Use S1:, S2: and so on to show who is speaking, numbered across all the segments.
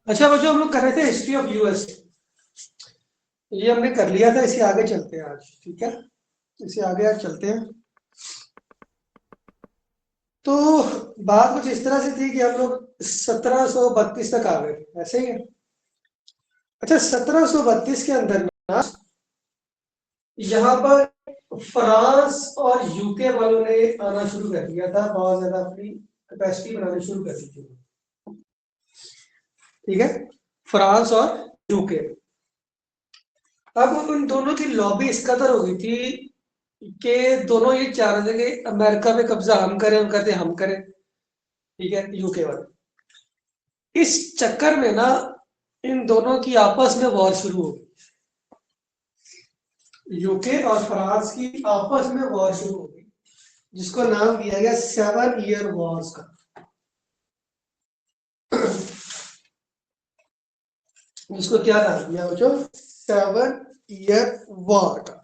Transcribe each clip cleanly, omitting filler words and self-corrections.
S1: अच्छा बच्चों, हम लोग कर रहे थे हिस्ट्री ऑफ यूएस। ये हमने कर लिया था, इसे आगे चलते हैं आज। ठीक है, इसे आगे आज चलते हैं। तो बात कुछ इस तरह से थी कि हम लोग 1732 तक आ गए, ऐसे ही है। अच्छा, 1732 के अंदर ना यहाँ पर फ्रांस और यूके वालों ने आना शुरू कर दिया था, बहुत ज्यादा अपनी कैपेसिटी बनानी शुरू कर दी थी। ठीक है, फ्रांस और यूके। अब उन दोनों की लॉबी इस कदर हो गई थी कि दोनों ये चाह रहे थे कि अमेरिका पे कब्जा हम करें, हम कहते हम करें। ठीक है, यूके वाले इस चक्कर में ना इन दोनों की आपस में वॉर शुरू हो गई। यूके और फ्रांस की आपस में वॉर शुरू हो गई, जिसको नाम दिया गया 7 ईयर वॉर्स का। जिसको क्या नाम दिया बच्चों? 7 ईयर वॉर का।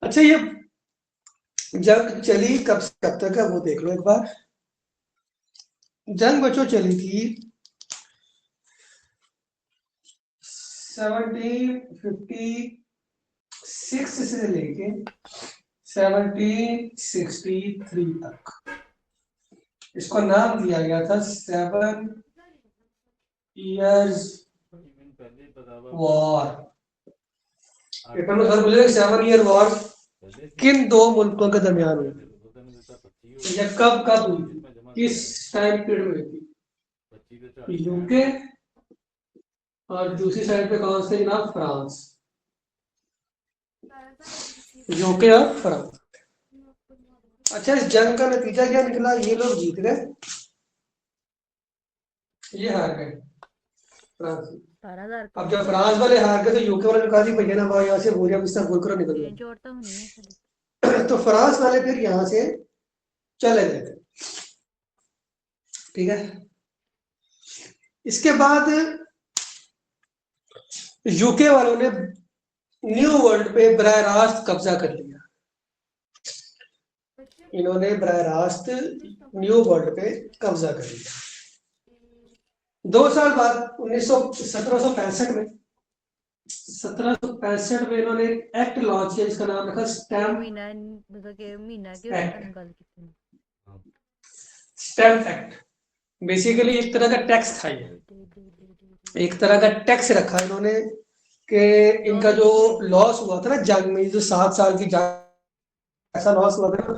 S1: अच्छा, ये जंग चली कब से कब तक है वो देख लो एक बार। जंग बच्चों चली थी 1756 से लेके 1763 तक। इसको नाम दिया गया था 7 ईयर्स वॉर। पेपर में सर बोलेगा 7 ईयर वॉर किन दो मुल्कों के दरमियान हुई थी, या कब कब हुई थी, किस टाइम पीरियड में हुई थी? यूके और दूसरी साइड पे कौन से जनाब? फ्रांस। यूके और फ्रांस। अच्छा, इस जंग का नतीजा क्या निकला? ये लोग जीत गए, ये हार गए फ्रांस। अब जब फ्रांस वाले हार गए तो यूके वाले ने कहा भैया ना भाई यहाँ से बोरिया बिस्तर बोल कर निकल गए। तो फ्रांस वाले फिर यहाँ से चले गए थे। ठीक है, इसके बाद यूके वालों ने न्यू वर्ल्ड पे बराह रास्त कब्जा कर लिया। इन्होंने बराह रास्त न्यू वर्ल्ड पे कब्जा कर लिया। 2 साल बाद 1765 में 1765 में इन्होंने एक्ट लॉन्च किया जिसका नाम रखा स्टैम्प एक्ट। बेसिकली एक तरह का टैक्स था ये, एक तरह का टैक्स रखा इन्होंने कि इनका जो लॉस हुआ था ना जंग में, जो 7 साल की जंग ऐसा लॉस हुआ था ना,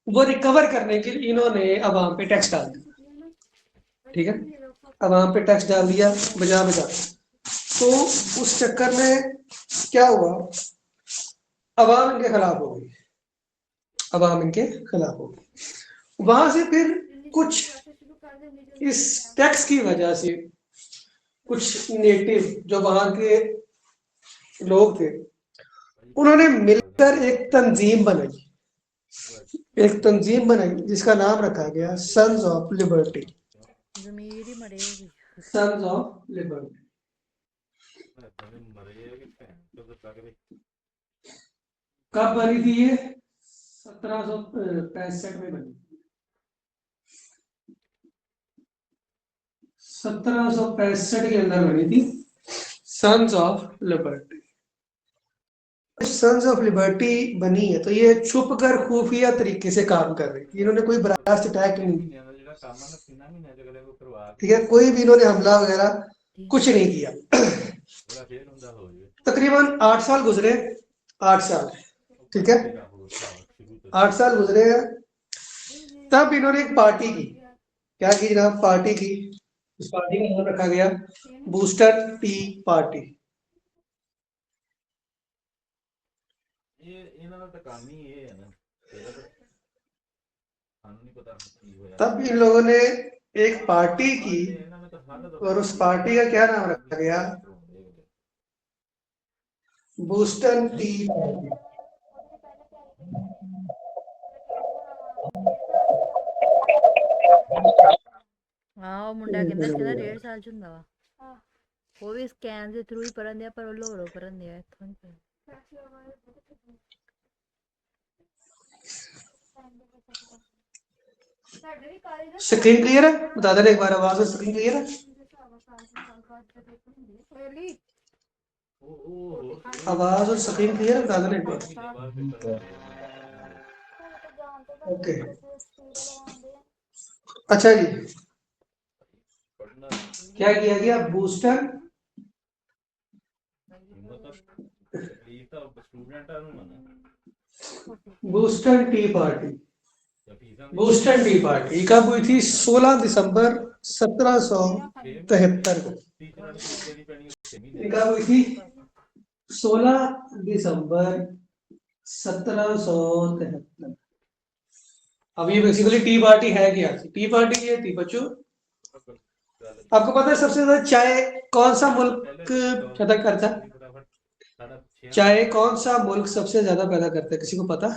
S1: वो रिकवर करने के लिए इन्होंने अवाम पे टैक्स डाल दिया। ठीक है, अवाम पे टैक्स डाल दिया बजा बजा। तो उस चक्कर में क्या हुआ, अवाम इनके खिलाफ हो गई, अवाम इनके खिलाफ हो गई। वहां से फिर कुछ इस टैक्स की वजह से कुछ नेटिव जो वहां के लोग थे, उन्होंने मिलकर एक तंजीम बनाई, एक तंजीम बनाई जिसका नाम रखा गया sons of liberty. Sons of liberty कब बनी थी ये? 1765 में बनी। 1765 के अंदर बनी थी sons of liberty. Sons of liberty बनी है तो ये छुप कर खुफिया तरीके से काम कर रही थी। इन्होंने कोई ब्रास्ट अटैक नहीं, ठीक है, कोई भी इन्होंने हमला वगैरह कुछ नहीं किया। तकरीबन 8 साल गुजरे, 8 साल, ठीक है, 8 साल गुजरे हैं। तब इन्होंने एक पार्टी की, क्या की जनाब? पार्टी की। इस पार्टी का नाम रखा गया बूस्टर टी पार्टी। तब इन लोगों ने एक पार्टी की और उस पार्टी का क्या नाम रखा गया? Boston T party.
S2: हाँ मुंडा कहता 1.5 साल चुंदा वा वो भी स्कैन ਦੇ ਥਰੂ ਹੀ ਪੜਨ ਦਿਆ ਪਰ ਉਹ ਲੋੜੋ ਪੜਨ ਦਿਆ ਇੱਥੋਂ ਨਹੀਂ
S1: स्क्रीन क्लियर है? बता देना एक बार आवाज में, स्क्रीन क्लियर है? आवाज और स्क्रीन क्लियर है, बता देना एक बार। ओके, अच्छा जी, क्या किया गया? Booster Boston T party. Boston T party कब हुई थी? 16 दिसंबर 1773 को। ये कब हुई थी? 16 दिसंबर 1773। अब ये बेसिकली टी पार्टी है क्या? टी पार्टी ये थी बच्चों, आपको पता है सबसे ज्यादा चाय कौन सा मुल्क पैदा करता है? चाय कौन सा मुल्क सबसे ज्यादा पैदा करता है, किसी को पता?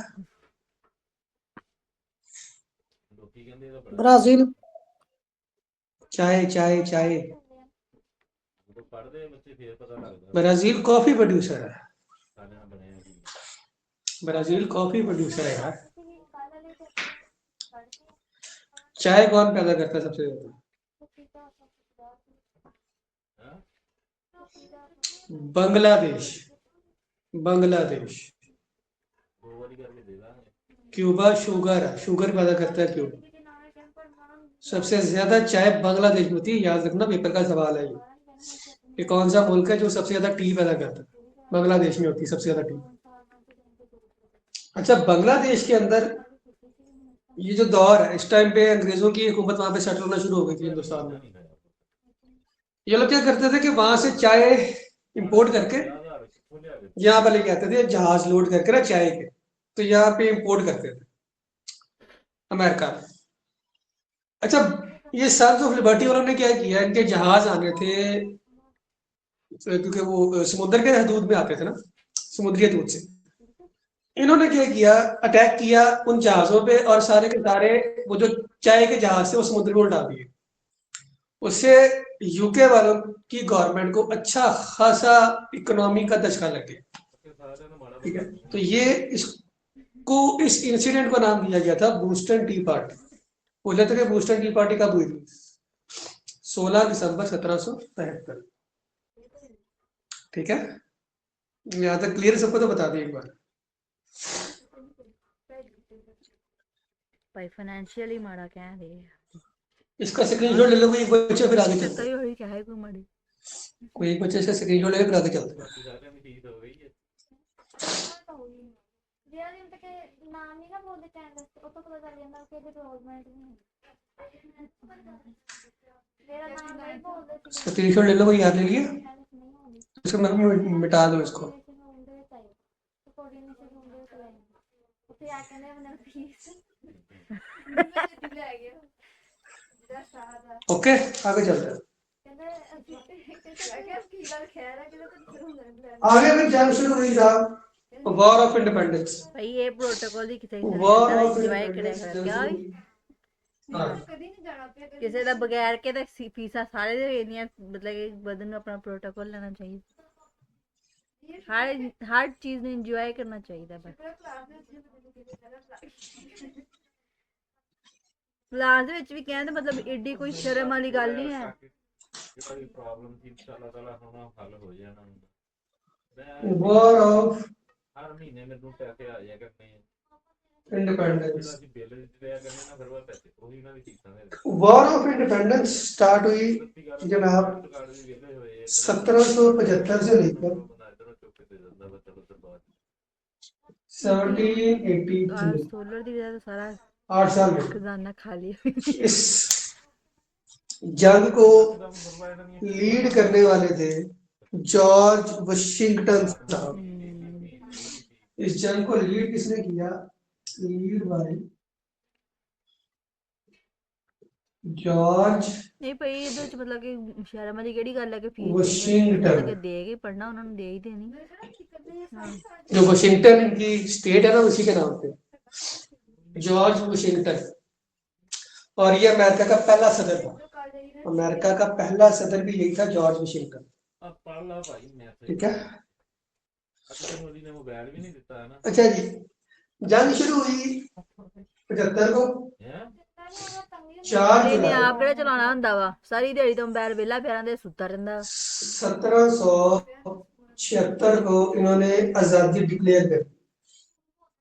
S3: ब्राजील।
S1: चाय चाय चाय ब्राजील कॉफी प्रोड्यूसर है। ब्राजील कॉफी प्रोड्यूसर है यार। चाय कौन पैदा करता है सबसे ज्यादा? बांग्लादेश। बांग्लादेश। क्यूबा शुगर पैदा करता है क्यूबा। सबसे ज्यादा चाय बांग्लादेश में होती है, याद रखना, पेपर का सवाल है ये कौन सा मुल्क है जो सबसे ज्यादा टी पैदा करता है? बांग्लादेश में होती है सबसे ज्यादा टी। अच्छा, बांग्लादेश के अंदर ये जो दौर है, इस टाइम पे अंग्रेजों की हुकूमत वहां पे सेटल होना शुरू हो गई थी हिंदुस्तान में। ये लोग क्या करते थे कि वहां से चाय इंपोर्ट करके यहाँ पर लेके आते थे, जहाज लोड करके ना चाय के, तो यहाँ पे इंपोर्ट करते थे अमेरिका में। अच्छा, ये सन्स ऑफ लिबर्टी वालों ने क्या किया, इनके जहाज आने थे क्योंकि वो समुद्र के हदूद में आते थे ना, समुद्री हदूद से। इन्होंने क्या किया, अटैक किया उन जहाजों पे और सारे के सारे वो जो चाय के जहाज थे वो समुद्र में उल्टा दिए। उससे यूके वालों की गवर्नमेंट को अच्छा खासा इकोनॉमी का धचका लग गया। ठीक है, तो ये इस इंसिडेंट को नाम दिया गया था बूस्टन टी पार्टी। बोले थे कि बूस्टन टी पार्टी कब हुई थी? 16 दिसंबर 1773। ठीक है, यहाँ तक क्लियर सबको? तो बता दें एक बार।
S2: भाई फाइनेंशियली माड़ा क्या है
S1: इसका स्क्रीनशॉट ले लो, कोई एक बच्चा फिर आगे
S2: तो
S1: चलते
S2: कई
S1: हैं।
S2: होई क्या है कोई माड़ी
S1: कोई एक बच्चे से स्क्रीनशॉट लेके फिर आगे चलते हैं। स्क्रीनशॉट ले लो, कोई याद ले लिया? इसको मैं मिटा दो इसको। ओके, आगे चलते हैं। आगे फिर जंग शुरू हुई साहब, वॉर ऑफ इंडिपेंडेंस।
S2: भाई ये प्रोटोकॉल ही किसी से
S1: वॉर
S2: कहता
S1: ऑफ
S2: एंजॉय करेगा
S1: इंडिपेंडेंस जंग
S2: क्या
S1: शुरू
S2: भी
S1: हुई। हाँ,
S2: ਕਿਸੇ ਦਾ ਬਗੈਰ ਕੇ ਤਾਂ ਫੀਸਾਂ ਸਾਰੇ ਦੇ ਇੰਨੀਆਂ ਮਤਲਬ ਕਿ ਬੰਦੇ ਨੂੰ ਆਪਣਾ ਪ੍ਰੋਟੋਕੋਲ ਲੈਣਾ ਚਾਹੀਦਾ ਹਰ ਚੀਜ਼ ਨੂੰ ਇੰਜੋਏ ਕਰਨਾ ਚਾਹੀਦਾ ਬਸ ਕਲਾਸ ਦੇ ਵਿੱਚ ਵੀ ਕਹਿੰਦੇ ਮਤਲਬ ਏਡੀ ਕੋਈ ਸ਼ਰਮ ਵਾਲੀ ਗੱਲ ਨਹੀਂ ਹੈ
S1: war of independence. War of independence start हुई जनाब 1775 से लेकर 1783।
S2: सोलर ਦੀ ਵਜ੍ਹਾ ਤੋਂ ਸਾਰਾ
S1: 8 साल में
S2: खजाना खाली
S1: इस जंग को लीड करने वाले थे जॉर्ज वाशिंगटन साहब। इस जंग को लीड किसने किया? लीड बाय जॉर्ज
S2: ਨਹੀਂ ਭਾਈ ਇਹਦੇ ਵਿੱਚ ਮਤਲਬ ਕਿ ਸ਼ਰਮ ਵਾਲੀ ਕਿਹੜੀ ਗੱਲ ਹੈ ਕਿ ਫੀਸ
S1: वाशिंगटन।
S2: ਕਿ ਦੇ ਕੇ ਪੜਨਾ ਉਹਨਾਂ ਨੂੰ ਦੇ ਹੀ ਦੇਣੀ
S1: जो वाशिंगटन इनकी स्टेट है ना, उसी के नाम पे जॉर्ज वाशिंगटन। और ये अमेरिका का पहला सदर था। अमेरिका का पहला सदर भी यही था, जॉर्ज वाशिंगटन। ठीक है, अच्छा जी, जंग शुरू हुई 75 को। 4
S2: ਇਹਨੇ
S1: जुलाई
S2: ਆਪ ਕਿਹੜਾ ਚਲਾਉਣਾ ਹੁੰਦਾ ਵਾ, ਸਾਰੀ ਦਿਹਾੜੀ ਤੋਂ ਮੋਬਾਈਲ ਵਿਹਲਾ ਪਿਆ ਰਹਿੰਦਾ, ਸੁੱਤਾ ਰਹਿੰਦਾ।
S1: 1776 को इन्होंने आजादी डिक्लेयर कर दी।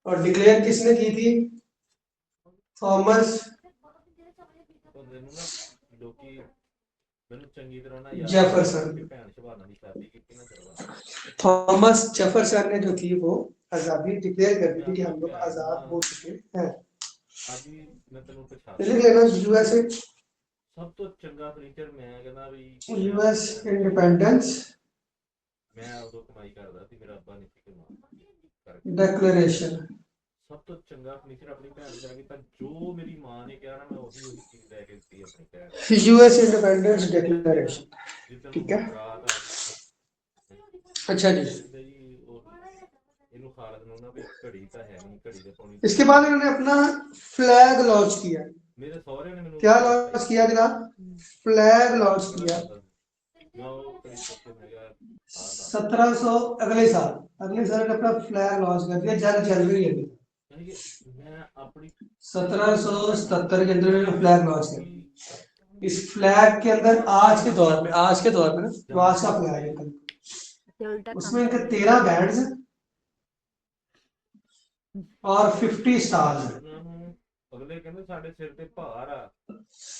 S1: और डिक्लेयर किसने की थी? थॉमस
S3: ਬੰਦੇ ਨੂੰ ਨਾ ਲੋਕੀ ਮੈਨੂੰ ਚੰਗੀ ਤਰ੍ਹਾਂ ਨਾ ਯਾਦ
S1: जेफरसन।
S3: ਕਿ ਭੈਣ ਸ਼ਬਾਨਾ ਦੀ ਸ਼ਾਦੀ ਕੀਤੀ ਨਾ ਕਰਵਾ
S1: थॉमस जेफरसन ने जो थी वो आजादी डिक्लेयर कर दी
S3: मैं
S1: थी कि
S3: अपनी
S1: हम लोग
S3: भैन
S1: आजाद
S3: ना
S1: हो चुके हैं।
S3: ਅੱਜ ਵੀ ਮੈਂ ਤੈਨੂੰ ਪਛਾਣ
S1: लिख लेना यूएसए
S3: ਸਭ ਤੋਂ ਚੰਗਾ ਫਰਨੀਚਰ ਮੈਂ ਕਹਿੰਦਾ ਵੀ
S1: यूएस इंडिपेंडेंस
S3: ਮੈਂ ਉਦੋਂ ਕਮਾਈ ਕਰਦਾ ਸੀ, ਮੇਰਾ ਅੱਬਾ ਨਹੀਂ ਸੀ ਕਮਾਉਂਦਾ
S1: डिक्लेरेशन।
S3: ਸਭ ਤੋਂ ਚੰਗਾ ਫਰਨੀਚਰ ਆਪਣੀ ਭੈਣ ਨੂੰ ਜਾ ਕੇ ਤਾਂ ਜੋ ਮੇਰੀ ਮਾਂ ਨੇ ਕਿਹਾ ਨਾ ਮੈਂ ਉਹੀ ਚੀਜ਼ ਲੈ ਕੇ ਦਿੱਤੀ ਆਪਣੀ ਭੈਣ
S1: यूएस इंडिपेंडेंस डिक्लेरेशन।
S3: ਜਿੱਦਣ
S1: ठीक है।
S3: ਰਾਤ ਆ
S1: अच्छा जी।
S3: ਕਹਿੰਦੇ ਜੀ ਉਹ ਇਹਨੂੰ ਖਾਲਦ ਨੂੰ ਨਾ ਵੀ ਘੜੀ ਤਾਂ ਹੈ ਨਹੀਂ, ਘੜੀ ਦੇ ਪਾਉਣੀ
S1: इसके बाद इन्होंने अपना फ्लैग लॉन्च किया।
S3: ਮੇਰੇ ਸਹੁਰੇ ਨੇ ਮੈਨੂੰ
S1: क्या लॉन्च किया जनाब? फ्लैग लॉन्च किया। 1700 अगले साल इन्होंने अपना फ्लैग लॉन्च कर दिया। जंग चल रही है।
S3: मैं अपनी
S1: 1777 के अंदर इन्होंने फ्लैग लॉन्च किया। इस फ्लैग के अंदर आज के दौर में ना जो आज का फ्लैग है उसमें इनके 13 बैंड्स और 50 स्टार्स हैं।
S3: अगले कहते साडे सिर ते भार आ,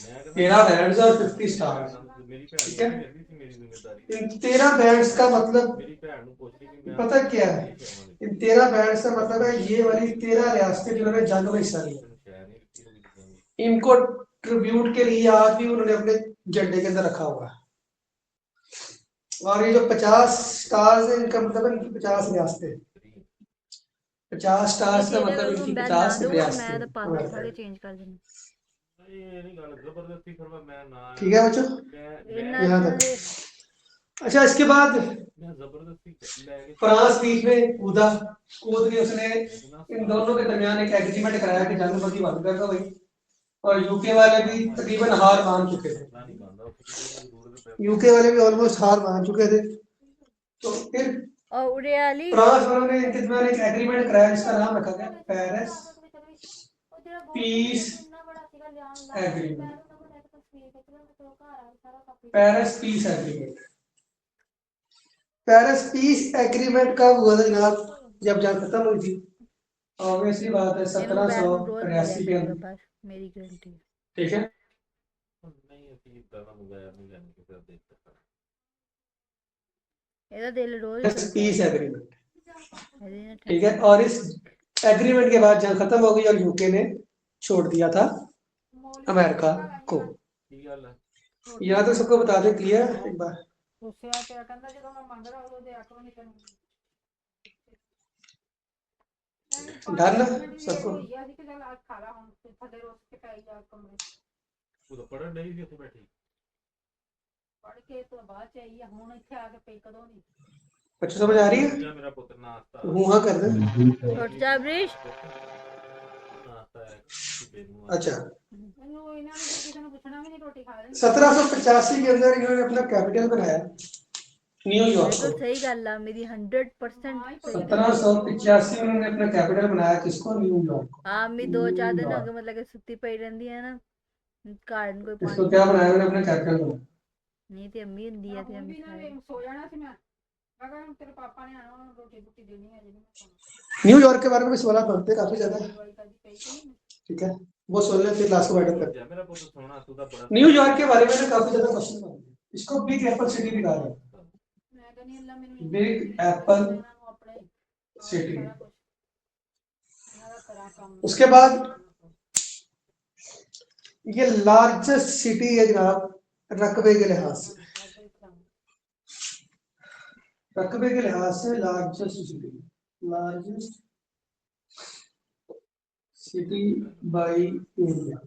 S3: मैं
S1: 13 बैंड्स और 50 स्टार्स।
S3: मेरी
S1: ठीक है।
S3: भैन थी मेरी जिम्मेदारी
S1: इन 13 बैंड्स का मतलब
S3: मेरी भैन को पूछती कि मैं
S1: पता क्या है? इन 13 बैंड्स का मतलब है ये वाली 13 रियासतें जिन्होंने जंग में हिस्सा लिया इनको ट्रिब्यूट के लिए आज भी उन्होंने अपने झंडे के अंदर रखा हुआ है। और ये जो 50 स्टार्स है इनका मतलब है इनकी 50 रियासतें। 50 स्टार्स का मतलब इनकी 50 रियासतें।
S2: मैं तो पासवर्ड सारे चेंज कर देना।
S3: ये नहीं गल जबरदस्ती फिर मैं ना
S1: ठीक है बच्चों यहाँ तक। अच्छा इसके बाद
S3: मैं जबरदस्ती लेके
S1: फ्रांस बीच में कूद के उसने इन दोनों के दरमियान एक एग्रीमेंट कराया कि जंग बंदी बंद कर दो भाई। और यूके वाले भी तकरीबन हार मान चुके थे। यूके वाले भी ऑलमोस्ट हार मान चुके थे। तो फिर फ्रांस वालों ने इनके दरमियान एक एग्रीमेंट कराया जिसका नाम रखा गया Paris peace agreement. Paris peace agreement. Paris peace agreement कब हुआ था जनाब? जब जंग खत्म हुई थी। ऑब्वियसली बात है 1783 के अंदर।
S2: मेरी गारंटी।
S1: ठीक है।
S3: नहीं ਅਸੀਂ ਇਦਾਂ ਦਾ ਮੋਬਾਈਲ ਨਹੀਂ ਲੈਣ ਕੇ ਫਿਰ ਦੇਖ ਸਕਦਾ
S2: ਇਹਦਾ ਦਿਲ ਰੋਜ਼
S1: पीस एग्रीमेंट। ठीक है। और इस एग्रीमेंट के बाद जंग खत्म हो गई और यूके ने छोड़ दिया था अमेरिका को। यहाँ तो सबको बता दें क्लियर एक बार। डन सबको।
S3: ਉਹ ਤਾਂ ਪੜਨ ਨਹੀਂ ਸੀ ਉੱਥੇ ਬੈਠੀ
S1: बच्चों समझ आ रही है?
S3: मेरा पुत्र नाश्ता
S1: हाँ कर दे। अच्छा 1785 के अंदर इन्होंने अपना कैपिटल बनाया न्यूयॉर्क को।
S2: सही गल है मेरी 100%।
S1: 1785 में उन्होंने अपना कैपिटल बनाया किसको? न्यूयॉर्क को।
S2: हाँ मैं 2-4 दिन अगे मतलब कि सुत्ती पई रहंदी है ना घर कोई पानी
S1: इसको क्या बनाया उन्होंने अपना कैपिटल बनाया?
S2: नहीं ते अम्मी हुंदी है ते अम्मी
S4: सो जाना सी मैं अगर तेरे पापा ने आना रोटी रोटी देनी है
S1: न्यूयॉर्क के बारे में सवाल बनते काफी ज्यादा। ठीक है वो सुन ले फिर लास्ट वाइड कर।
S3: मेरा पुत्र सोना तू तो बड़ा
S1: न्यूयॉर्क के बारे में ना काफी ज्यादा क्वेश्चन बनते हैं। इसको बिग एप्पल सिटी भी कहा जाता है। Big Apple city. उसके बाद ये लार्जेस्ट सिटी है जनाब रकबे के लिहाज से। रकबे के लिहाज से लार्जेस्ट सिटी बाय एरिया।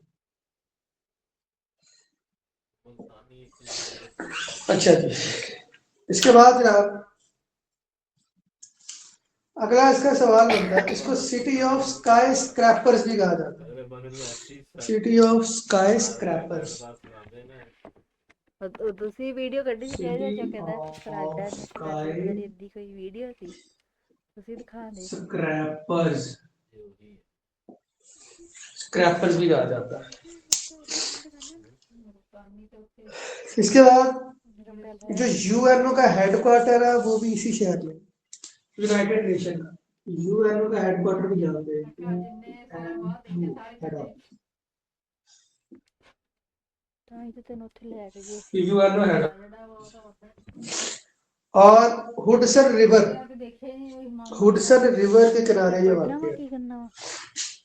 S1: अच्छा जी इसके बाद जनाब अगला इसका सवाल बनता है इसको सिटी ऑफ स्काई स्क्रैपर्स भी कहा जाता है। City of sky scrapers.
S2: ਤੁਸੀਂ ਵੀਡੀਓ ਕੱਢੀ ਸੀ ਜਿਹੜਾ ਜੋ ਕਹਿੰਦਾ ਫਰਾਡਾ ਨਸ਼ਾ ਦੀ ਕੋਈ ਵੀਡੀਓ ਸੀ ਤੁਸੀਂ ਦਿਖਾ ਦੇ।
S1: स्क्रैपर्स भी कहा जाता है। इसके बाद जो यूएनओ का हेडक्वार्टर है वो भी इसी शहर में, यूनाइटेड नेशन का यूएनओ का हेडक्वार्टर भी यहाँ पे है।
S2: ਤਾਂ ਹੀ ਤਾਂ ਤੈਨੂੰ ਉੱਥੇ ਲੈ ਕੇ ਗਏ ਸੀ
S1: यूएनओ हेड और हुडसन रिवर, हुडसन रिवर के किनारे ये
S2: ਪੜਨਾ
S1: वाक़
S2: ਵਾ
S1: है।
S2: ਕੀ करना वा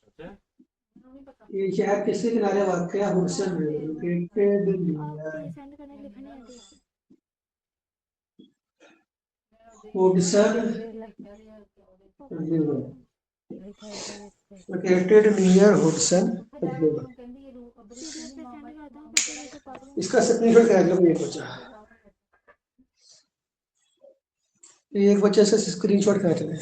S3: अच्छा
S1: ये शहर किसके किनारे वाक़ है? Hudson river located near
S2: send करने लिखने है देख
S1: हुडसन
S2: देख ले
S1: रिवर
S2: लिखा है देख
S1: located near Hudson river.
S2: Serious पे सेंड करता हूँ फिर तेरे से पागल
S1: इसका स्क्रीनशॉट कर लो, ये बच्चा, एक बच्चे से स्क्रीनशॉट कर ले।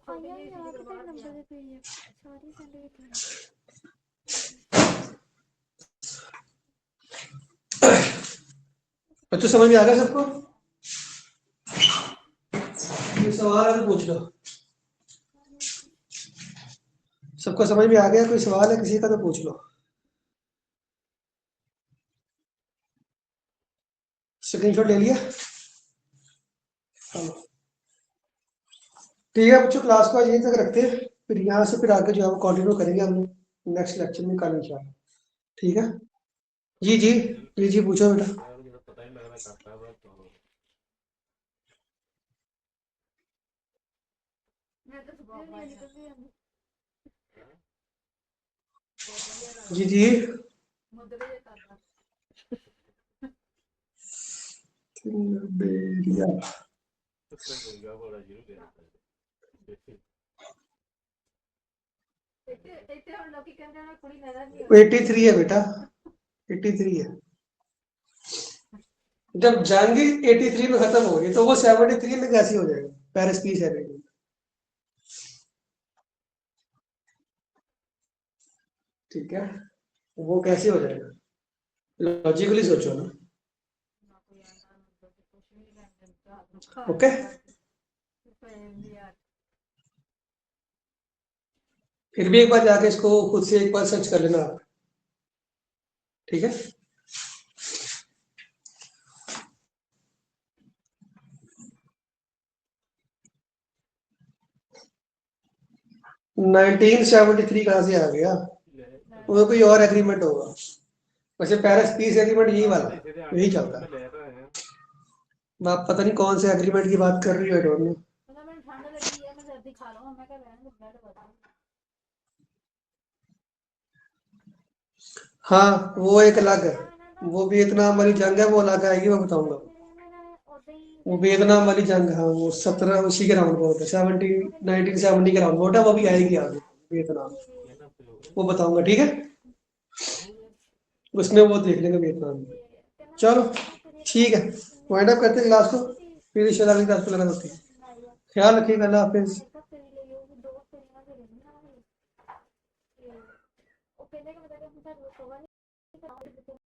S2: आया यार तेरे नंबर दे पेज सारी सेंड करते
S1: बच्चों समझ में आ गया सबको? ये सवाल है तो पूछ लो। सबको समझ में आ गया? कोई सवाल है किसी का तो पूछ लो। स्क्रीनशॉट ले लिया? ठीक है बच्चों, क्लास को यहीं तक रखते हैं, फिर यहाँ से फिर आगे जो है कंटिन्यू करेंगे हम नेक्स्ट लेक्चर में कल इंशाल्लाह। ठीक है जी जी जी जी पूछो बेटा।
S3: यार मुझे पता ही नहीं लग रहा करता है तो
S1: जी जी बेरिया
S3: तो होगा बड़ा जीरो गया
S4: ਇੱਥੇ ਹੁਣ ਲੋਕੀ ਕਹਿੰਦੇ ਨੇ ਕੁੜੀ ਨਜ਼ਰ ਨਹੀਂ
S1: 83 है बेटा, 83 है। जब जंग 83 में खत्म हो गई तो वो 73 में कैसे हो जाएगा? Paris peace agreement. ठीक है, वो कैसे हो जाएगा? लॉजिकली सोचो ना। ओके फिर भी एक बार जाके इसको खुद से एक बार सर्च कर लेना आप। ठीक है 1973 कहाँ से आ गया? वो कोई और एग्रीमेंट होगा। वैसे पेरिस पीस एग्रीमेंट यही वाला यही चलता है। आप पता नहीं कौन से एग्रीमेंट की बात कर रही हो, डोंट नो।
S4: मतलब मैंने ठंड लगी है मैं सर्दी खा लूंगा मैं क्या रहने दो ब्रेड बता
S1: हाँ वो एक अलग है, वो वियतनाम वाली जंग है, वो अलग आएगी, मैं बताऊंगा। वो वियतनाम वाली जंग, हाँ वो 17 उसी के राउंड बोट है, 1970 के राउंड बोट है, वो भी आएगी आगे वियतनाम, वो बताऊंगा। ठीक है उसमें वो देख लेंगे वियतनाम में। चलो ठीक है, वाइंड अप करते हैं क्लास को, फिर इंशाल्लाह अगली क्लास को लगाना होती है। ख्याल रखिएगा, अल्लाह हाफिज।
S2: ਉਹ ਕਹਿੰਦੇ ਕਿ